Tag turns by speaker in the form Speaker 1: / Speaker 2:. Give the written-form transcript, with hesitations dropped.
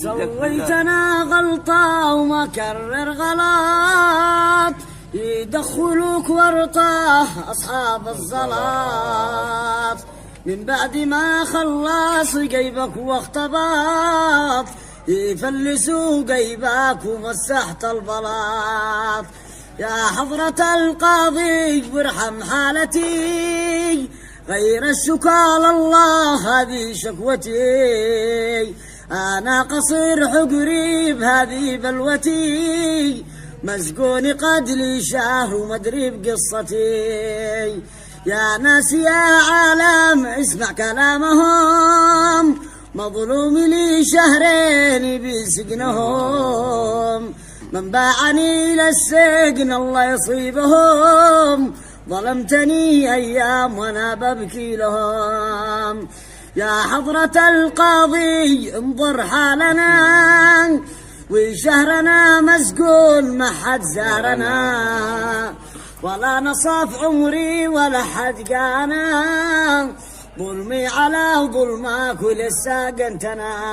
Speaker 1: سويتنا غلطة وما كرر غلط، يدخلوك ورطة أصحاب الزلط، من بعد ما خلص جيبك واختبط، يفلسوا جيبك ومسحت البلاط. يا حضرة القاضي وارحم حالتي، غير الشكا لله هذه شكوتي، أنا قصير حقري بهذه بلوتي، مسجون قد لي شهر ومدري بقصتي. يا ناس يا عالم اسمع كلامهم، مظلوم لي شهرين بسجنهم، من باعني للسجن الله يصيبهم، ظلمتني أيام وأنا ببكي لهم. يا حضرة القاضي انظر حالنا، وشهرنا مسجون ما حد زارنا، ولا نصاف عمري ولا حد قانا، ظلمي على ظلمك ولسه قنتنا.